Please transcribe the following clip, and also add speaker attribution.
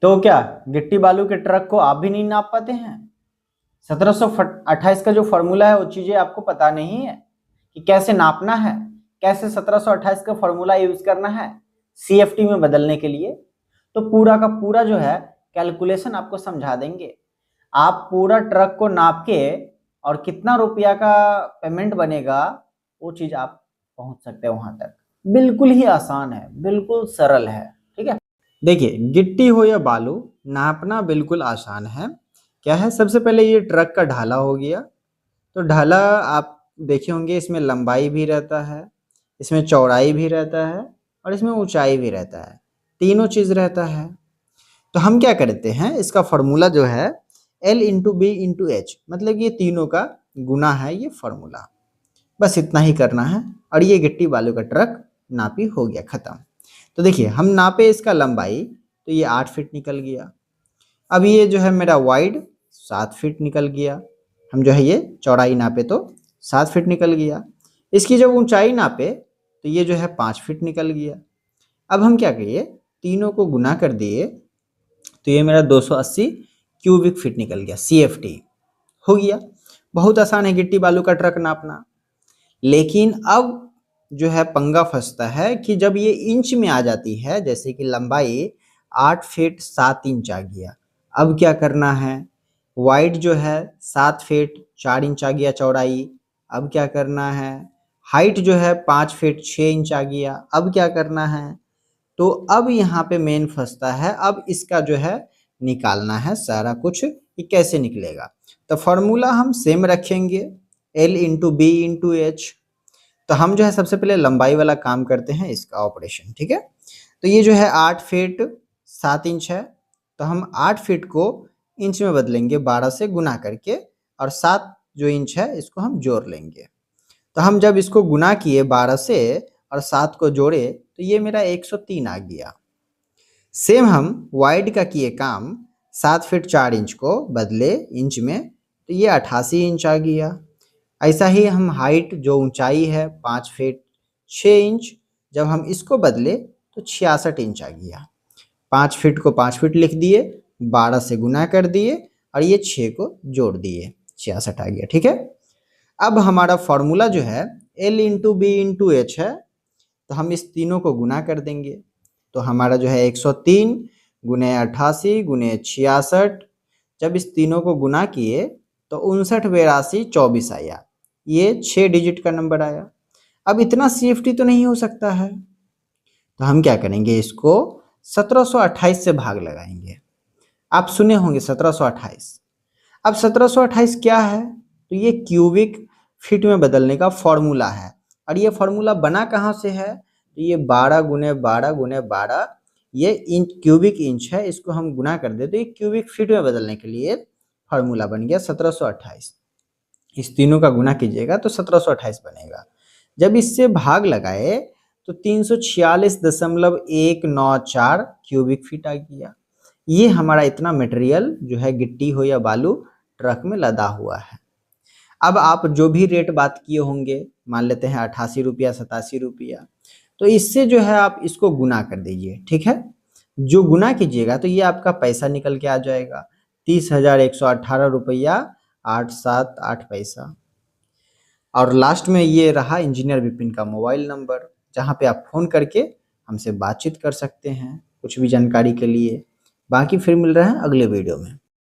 Speaker 1: तो क्या गिट्टी बालू के ट्रक को आप भी नहीं नाप पाते हैं? 1728 का जो फॉर्मूला है वो चीजें आपको पता नहीं है कि कैसे नापना है, कैसे 1728 का फॉर्मूला यूज करना है सीएफटी में बदलने के लिए। तो पूरा का पूरा जो है कैलकुलेशन आपको समझा देंगे। आप पूरा ट्रक को नाप के और कितना रुपया का पेमेंट बनेगा वो चीज आप पहुंच सकते हैं वहां तक। बिल्कुल ही आसान है, बिल्कुल सरल है। ठीक है, देखिए गिट्टी हो या बालू नापना बिल्कुल आसान है। क्या है, सबसे पहले ये ट्रक का ढाला हो गया। तो ढाला आप देखे होंगे, इसमें लंबाई भी रहता है, इसमें चौड़ाई भी रहता है और इसमें ऊंचाई भी रहता है, तीनों चीज रहता है। तो हम क्या करते हैं, इसका फॉर्मूला जो है L into B into H, मतलब ये तीनों का गुना है ये फॉर्मूला। बस इतना ही करना है और ये गिट्टी बालू का ट्रक नापी हो गया, खत्म। तो देखिए हम नापे इसका लंबाई, तो ये 8 फीट निकल गया। अब ये जो है मेरा वाइड 7 फीट निकल गया। हम जो है ये चौड़ाई नापे तो 7 फीट निकल गया। इसकी जब ऊंचाई नापे तो ये जो है 5 फीट निकल गया। अब हम क्या करिए, तीनों को गुना कर दिए तो ये मेरा 280 क्यूबिक फीट निकल गया, CFT हो गया। बहुत आसान है गिट्टी बालू का ट्रक नापना। लेकिन अब जो है पंगा फंसता है कि जब ये इंच में आ जाती है, जैसे कि लंबाई 8 फीट 7 इंच आ गया, अब क्या करना है, वाइड जो है 7 फीट 4 इंच आ गया चौड़ाई, अब क्या करना है, हाइट जो है 5 फीट 6 इंच आ गया, अब क्या करना है। तो अब यहाँ पे मेन फंसता है, अब इसका जो है निकालना है सारा कुछ कि कैसे निकलेगा। तो फॉर्मूला हम सेम रखेंगे, L into B into H. तो हम जो है सबसे पहले लंबाई वाला काम करते हैं, इसका ऑपरेशन। ठीक है, तो ये जो है 8 फीट 7 इंच है, तो हम 8 फीट को इंच में बदलेंगे 12 से गुना करके, और 7 जो इंच है इसको हम जोड़ लेंगे। तो हम जब इसको गुना किए 12 से और 7 को जोड़े तो ये मेरा 103 आ गया। सेम हम वाइड का किए काम, 7 फीट 4 इंच को बदले इंच में तो ये 88 इंच आ गया। ऐसा ही हम हाइट जो ऊंचाई है 5 फीट 6 इंच, जब हम इसको बदले तो 66 इंच आ गया। 5 फीट को 5 फीट लिख दिए, 12 से गुना कर दिए और ये 6 को जोड़ दिए, 66 आ गया। ठीक है, अब हमारा फॉर्मूला जो है L into B into H है, तो हम इस तीनों को गुना कर देंगे। तो हमारा जो है 103 गुने 88 गुने 66, जब इस तीनों को गुना किए तो 59 82 24 आया, ये 6 डिजिट का नंबर आया। अब इतना CFT तो नहीं हो सकता है, तो हम क्या करेंगे, इसको 1728 से भाग लगाएंगे। आप सुने होंगे 1728। अब 1728 क्या है, तो ये क्यूबिक फीट में बदलने का फॉर्मूला है। और ये फॉर्मूला बना कहाँ से है, तो ये 12 गुने 12 गुने 12, ये इंच क्यूबिक इंच है, इसको हम गुना कर दे तो ये क्यूबिक फीट में बदलने के लिए फॉर्मूला बन गया 1728। इस तीनों का गुना कीजिएगा तो 1728 बनेगा। जब इससे भाग लगाए तो 346.194 क्यूबिक फीट आ गया। ये हमारा इतना मटेरियल जो है गिट्टी हो या बालू ट्रक में लदा हुआ है। अब आप जो भी रेट बात किए होंगे, मान लेते हैं 88 रुपया 87 रुपया, तो इससे जो है आप इसको गुना कर दीजिए। ठीक है, जो गुना कीजिएगा तो ये आपका पैसा निकल के आ जाएगा 30,118 रुपया 878 पैसा। और लास्ट में ये रहा इंजीनियर विपिन का मोबाइल नंबर, जहाँ पे आप फ़ोन करके हमसे बातचीत कर सकते हैं कुछ भी जानकारी के लिए। बाकी फिर मिल रहे हैं अगले वीडियो में।